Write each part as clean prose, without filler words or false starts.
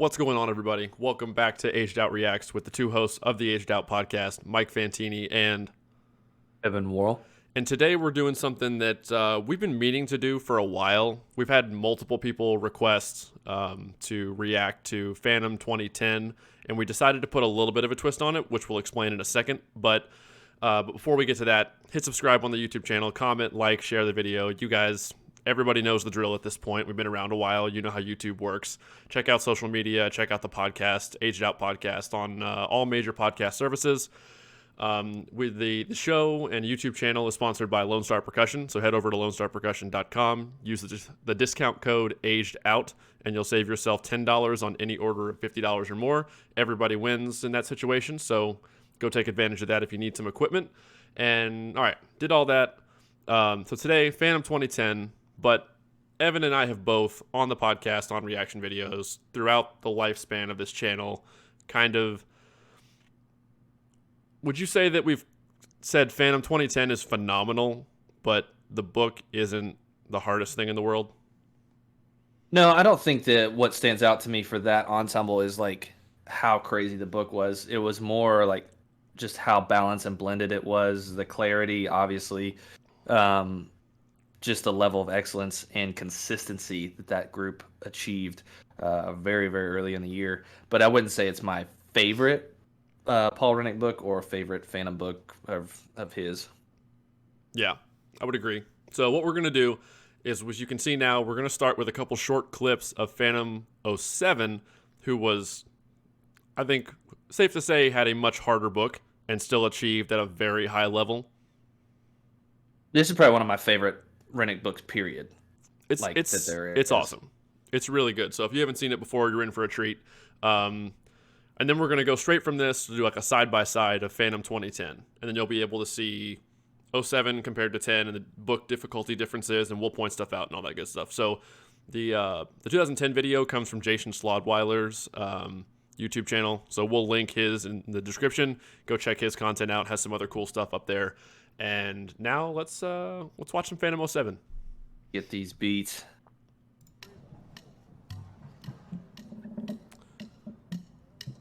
What's going on, everybody? Welcome back to Aged Out Reacts with the two hosts of the Aged Out podcast, Mike Fantini and Evan Worrell. And today we're doing something that we've been meaning to do for a while. We've had multiple people request to react to Phantom 2010, and we decided to put a little bit of a twist on it, which we'll explain in a second. But before we get to that, hit subscribe on the YouTube channel, comment, like, share the video. You guys, everybody knows the drill at this point. We've been around a while. You know how YouTube works. Check out social media. Check out the podcast, Aged Out Podcast, on all major podcast services. With the show and YouTube channel is sponsored by Lone Star Percussion, so head over to lonestarpercussion.com, use the discount code AGEDOUT, and you'll save yourself $10 on any order of $50 or more. Everybody wins in that situation, so go take advantage of that if you need some equipment. And all right, did all that. So today, Phantom 2010, but Evan and I have both on the podcast, on reaction videos, throughout the lifespan of this channel, kind of. Would you say that we've said Phantom 2010 is phenomenal, but the book isn't the hardest thing in the world? No, I don't think that what stands out to me for that ensemble is like how crazy the book was. It was more like just how balanced and blended it was, the clarity, obviously, just the level of excellence and consistency that group achieved very, very early in the year. But I wouldn't say it's my favorite Paul Rennick book or favorite Phantom book of his. Yeah, I would agree. So what we're going to do is, as you can see now, we're going to start with a couple short clips of Phantom 07, who was, I think, safe to say, had a much harder book and still achieved at a very high level. This is probably one of my favorite Rennick books, period. It's awesome. It's really good. So if you haven't seen it before, you're in for a treat. And then we're going to go straight from this to do like a side-by-side of Phantom 2010. And then you'll be able to see 07 compared to 10 and the book difficulty differences, and we'll point stuff out and all that good stuff. So the 2010 video comes from Jason Schladweiler's YouTube channel. So we'll link his in the description. Go check his content out. Has some other cool stuff up there. And now let's watch some Phantom 07. Get these beats.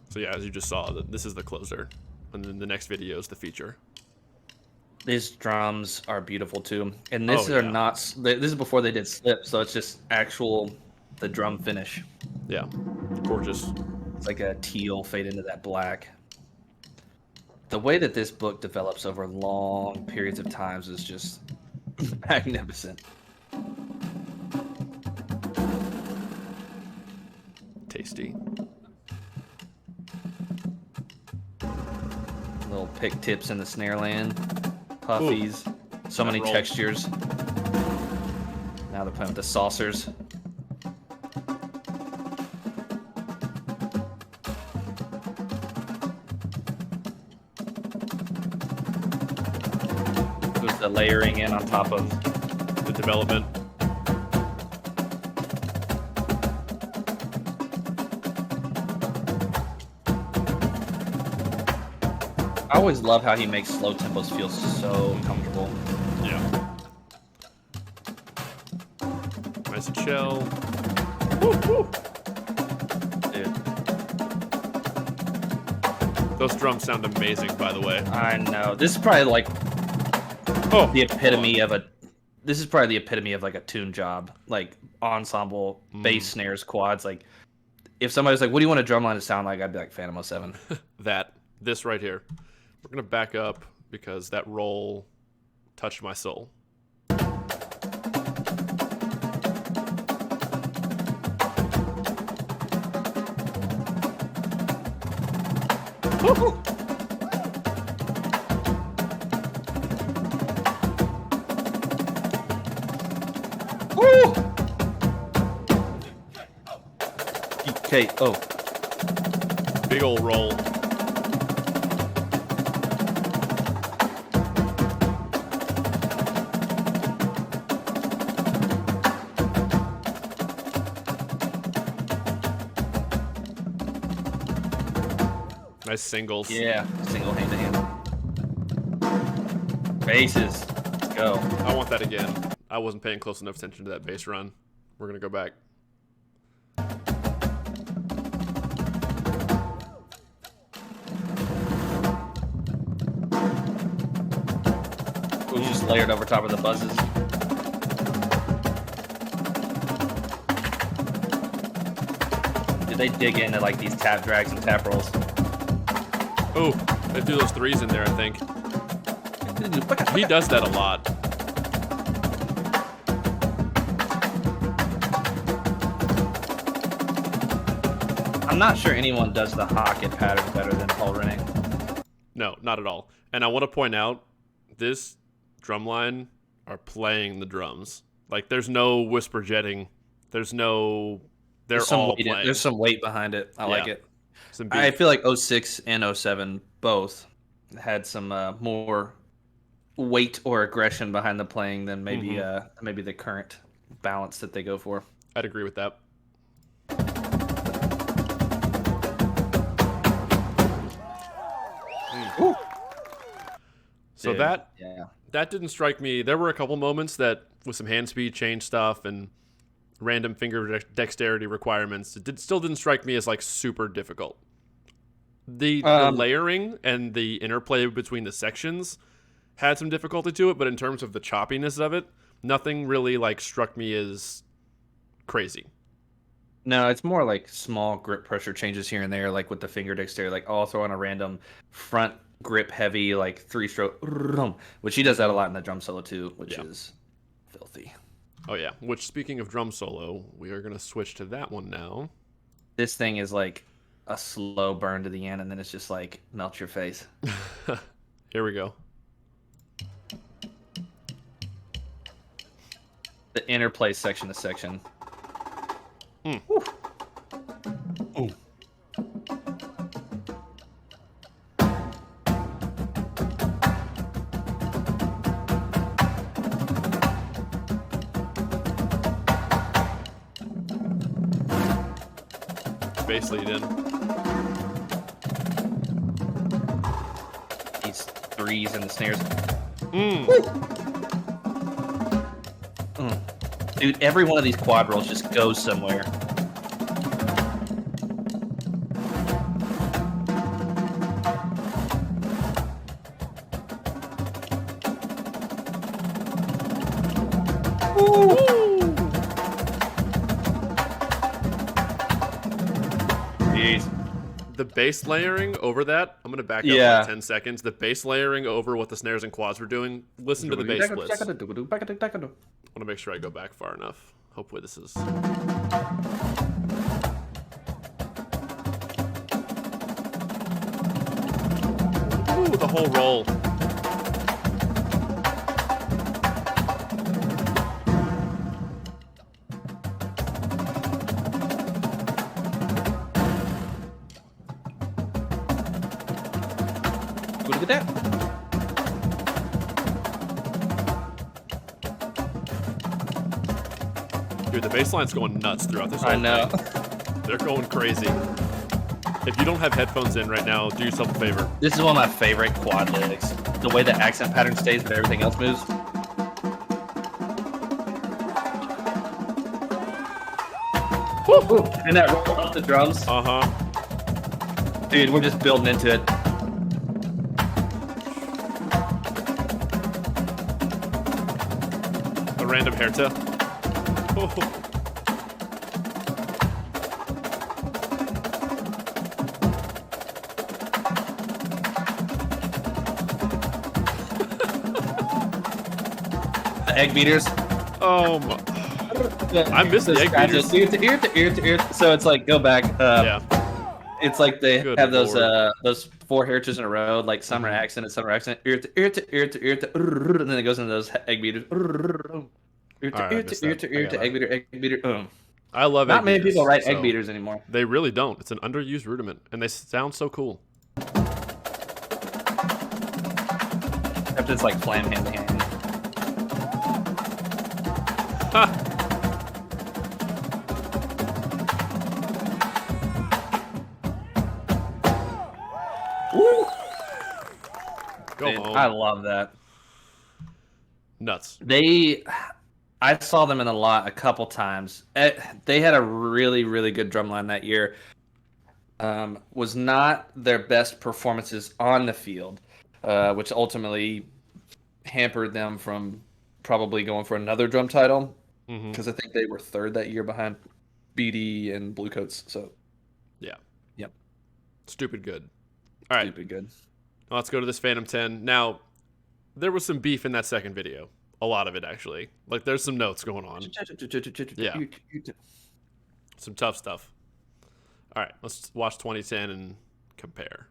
So yeah, as you just saw, this is the closer, and then the next video is the feature. These drums are beautiful too, and this This is before they did slip, so it's just the drum finish. Yeah, gorgeous. It's like a teal fade into that black. The way that this book develops over long periods of times is just magnificent. Tasty. Little pick tips in the snare land, puffies, so many textures. Now they're playing with the saucers. There's the layering in on top of the development. I always love how he makes slow tempos feel so comfortable. Yeah. Nice and chill. Woo, woo. Dude. Those drums sound amazing, by the way. I know. This is probably like the epitome of a. This is probably the epitome of like a tune job, like ensemble, bass, snares, quads. Like, if somebody was like, "What do you want a drumline to sound like?" I'd be like, Phantom 07. This right here. We're going to back up because that roll touched my soul. Woo-hoo! Woo! Okay, Big old roll. Nice singles. Yeah, single hand to hand. Bases. Let's go. I want that again. I wasn't paying close enough attention to that bass run. We're going to go back. layered over top of the buzzes. Dude, they dig into like these tap drags and tap rolls. Oh, they threw those threes in there, I think. He does that a lot. I'm not sure anyone does the Hocket pattern better than Paul Rennie. No, not at all. And I want to point out, this drumline are playing the drums. Like, there's no whisper jetting. There's no... They're all playing. There's some weight behind it. I like it. Some beat. I feel like 06 and 07 both had some more weight or aggression behind the playing than maybe maybe the current balance that they go for. I'd agree with that. Ooh. So Dude, that didn't strike me. There were a couple moments that with some hand speed change stuff and random finger dexterity requirements, still didn't strike me as like super difficult. The layering and the interplay between the sections had some difficulty to it, but in terms of the choppiness of it, nothing really like struck me as crazy. No, it's more like small grip pressure changes here and there, like with the finger dexterity. Like, I'll throw on a random front grip heavy, like 3-stroke, which he does that a lot in the drum solo too, which is filthy. Oh yeah, which speaking of drum solo, we are going to switch to that one now. This thing is like a slow burn to the end, and then it's just like melt your face. Here we go. The interplay section to section. Mm. Ooh. Bass lead in. These threes and the snares. Dude, every one of these quad rolls just goes somewhere. The bass layering over that, I'm going to back up like 10 seconds. The bass layering over what the snares and quads were doing, listen to the bass splits. I want to make sure I go back far enough. Hopefully this is... Ooh, the whole roll. Look at that. Dude, the bass line's going nuts throughout this whole I know. thing. They're going crazy. If you don't have headphones in right now, do yourself a favor. This is one of my favorite quad licks. The way the accent pattern stays, but everything else moves. Woo! And that roll up the drums. Uh-huh. Dude, we're just building into it. The random hairtail. Oh. The egg beaters. Oh my. I missed the egg beaters. Ear to ear to ear to ear. So it's like, go back. Yeah. It's like they Good have Lord. those 4 heritage in a row, like summer accent and summer accent, ear to ear to ear to ear to, and then it goes into those egg beaters. Ear to Alright, I ear missed to ear that. to ear to egg beater. I love Not egg many beaters, people write so egg beaters anymore. They really don't. It's an underused rudiment, and they sound so cool. Except it's like flam hand to hand. Ha! Woo! Go Dude, home. I love that. Nuts. I saw them in a lot a couple times. They had a really, really good drumline that year. Was not their best performances on the field, which ultimately hampered them from probably going for another drum title Mm-hmm. because I think they were third that year behind BD and Bluecoats. So Yeah. Yep. Stupid good. All right. Stupid good. Let's go to this Phantom 10. Now, there was some beef in that second video. A lot of it, actually. Like, there's some notes going on. Yeah. Some tough stuff. All right, let's watch 2010 and compare.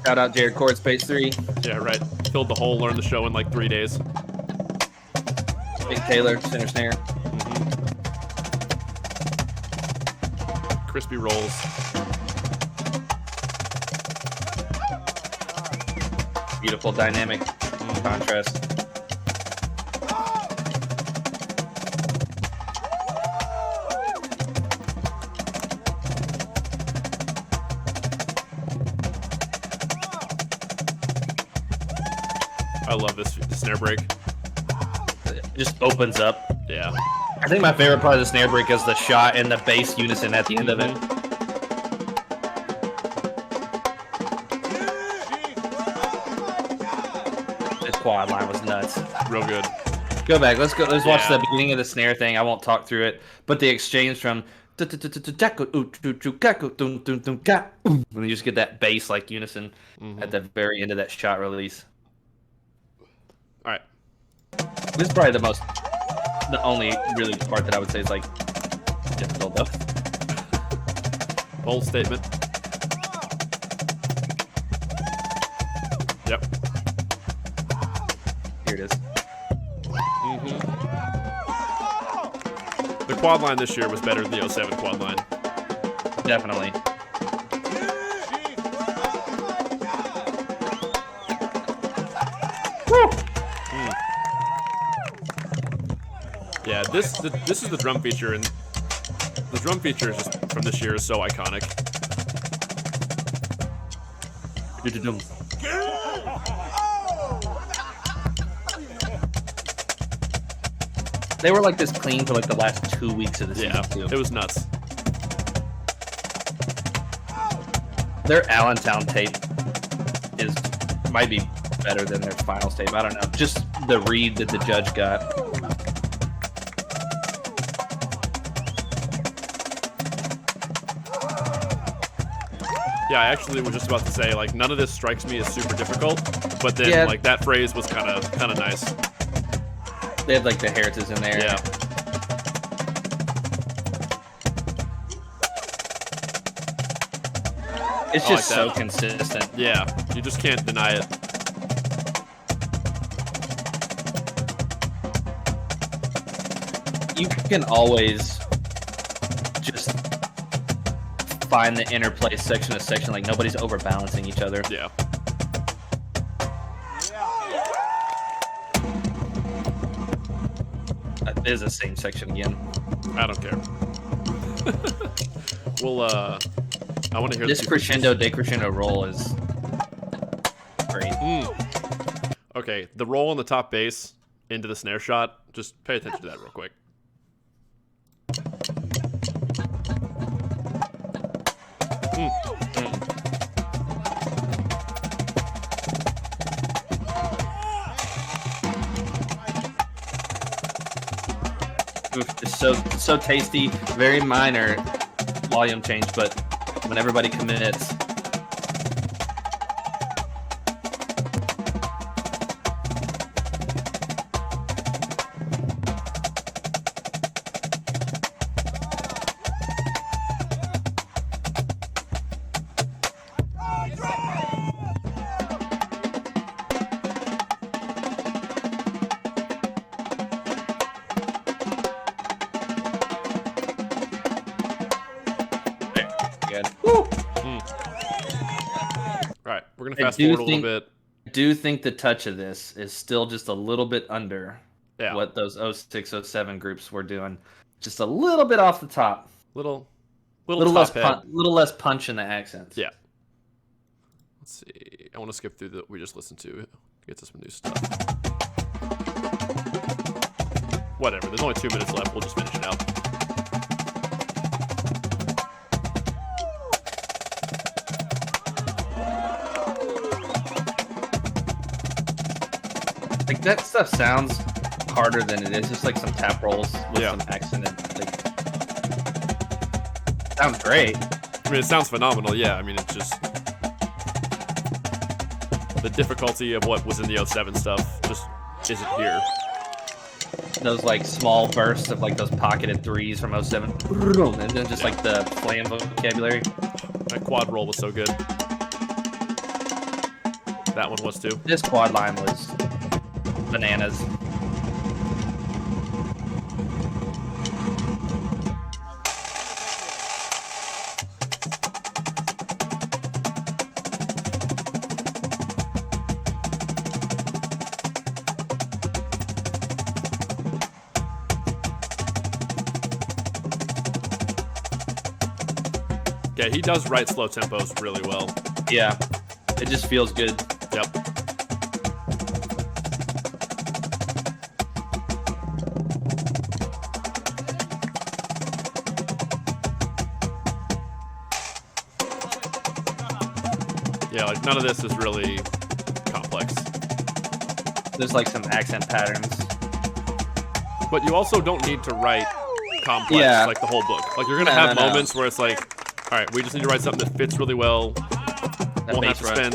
Shout out Jared Cord, Space 3. Yeah, right. Filled the hole, learned the show in like 3 days. Big Taylor, center snare. Crispy rolls. Beautiful dynamic contrast. I love this snare break. It just opens up. Yeah. I think my favorite part of the snare break is the shot and the bass unison at the end of it. This quad line was nuts. Real good. Go back. Let's go. Let's watch Yeah. the beginning of the snare thing. I won't talk through it, but the exchange from when you just get that bass like unison at the very end of that shot release. All right. This is probably the only really part that I would say is like difficult though. Bold statement. Yep. Here it is. The quad line this year was better than the 07 quad line. Definitely. Yeah, this is the drum feature, and the drum feature is just from this year is so iconic. They were like this clean for like the last 2 weeks of the season Yeah, too. it was nuts. Their Allentown tape might be better than their finals tape. I don't know. Just the read that the judge got. Yeah, I actually was just about to say, like, none of this strikes me as super difficult, but then Yeah. like that phrase was kind of nice. They had like the heritage in there. Yeah. It's I just like so that. consistent. Yeah, you just can't deny it. You can always just find the interplay section to section, like nobody's overbalancing each other. Yeah. That is the same section again. I don't care. Well, I want to hear This the two crescendo decrescendo roll is great. pieces. Okay, the roll on the top bass into the snare shot. Just pay attention to that real quick. It's so tasty, very minor volume change, but when everybody commits, good. All right, we're gonna fast forward a little bit. I do think the touch of this is still just a little bit under Yeah, what those 06, 07 groups were doing. Just a little bit off the top. little Less top head. little less punch in the accents. Yeah. Let's see. I want to skip through the we just listened to. Get to some new stuff. Whatever. There's only 2 minutes left. We'll just finish it out. Like that stuff sounds harder than it is. Just like some tap rolls with Yeah. some accent. And, sounds great. I mean, it sounds phenomenal. Yeah. I mean, it's just the difficulty of what was in the 07 stuff just isn't here. Those like small bursts of like those pocketed threes from 07. And then just like the flam vocabulary. That quad roll was so good. That one was too. This quad line was bananas. Yeah, he does write slow tempos really well. Yeah, it just feels good. Yep. Yeah, like none of this is really complex. There's like some accent patterns. But you also don't need to write complex like the whole book. Like you're gonna have moments where it's like, all right, we just need to write something that fits really well. Won't have to spend.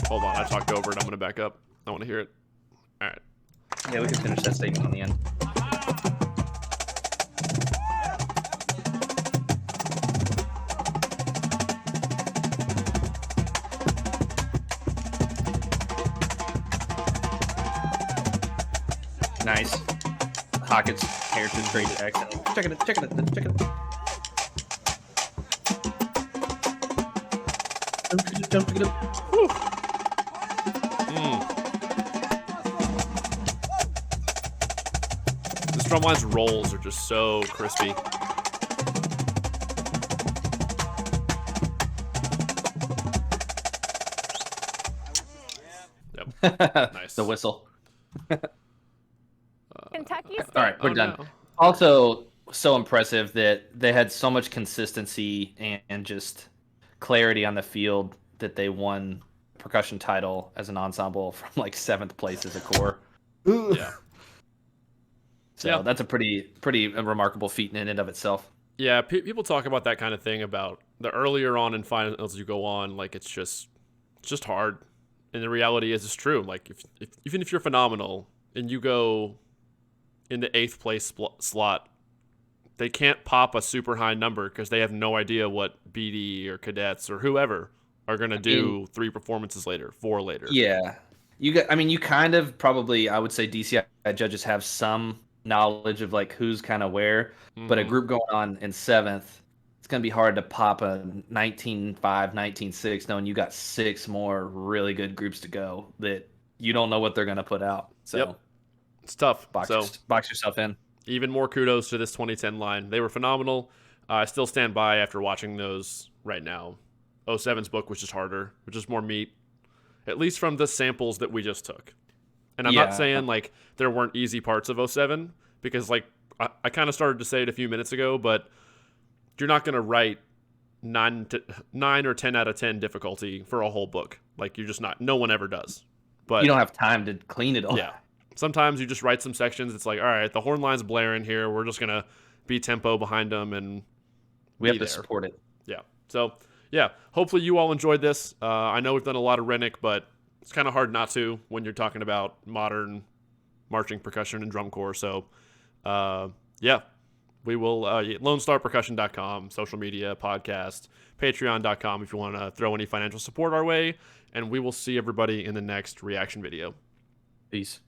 Hold on, I talked over it. I'm gonna back up. I want to hear it. All right. Yeah, we can finish that statement on the end. Nice. Hockett's heritage graded accent. Check it. This Drumline's rolls are just so crispy. Yep. Nice. The whistle. Kentucky State. All right, we're done. No. Also, so impressive that they had so much consistency and just clarity on the field that they won percussion title as an ensemble from like 7th place as a corps. Yeah. So that's a pretty remarkable feat in and of itself. Yeah, people talk about that kind of thing about the earlier on in finals you go on, like it's just hard. And the reality is, it's true. Like if even if you're phenomenal and you go in the 8th place slot, they can't pop a super high number because they have no idea what BD or cadets or whoever are gonna do 3 performances later, 4 later. Yeah, you kind of probably, I would say DCI judges have some knowledge of like who's kind of where, but a group going on in 7th, it's gonna be hard to pop a 19-5, 19-6, knowing you got 6 more really good groups to go that you don't know what they're gonna put out. So it's tough. Box yourself in. Even more kudos to this 2010 line. They were phenomenal. I still stand by after watching those right now. 07's book was just harder, which is more meat, at least from the samples that we just took. And I'm not saying like there weren't easy parts of 07, because like I kind of started to say it a few minutes ago, but you're not going to write 9 or 10 out of 10 difficulty for a whole book. Like you're just not. No one ever does. But you don't have time to clean it all. Yeah. Sometimes you just write some sections. It's like, all right, the horn line's blaring here. We're just going to be tempo behind them, and we have to support it. Yeah. So, yeah, hopefully you all enjoyed this. I know we've done a lot of Rennick, but it's kind of hard not to when you're talking about modern marching percussion and drum corps. So, yeah, we will LoneStarPercussion.com, social media, podcast, Patreon.com if you want to throw any financial support our way, and we will see everybody in the next reaction video. Peace.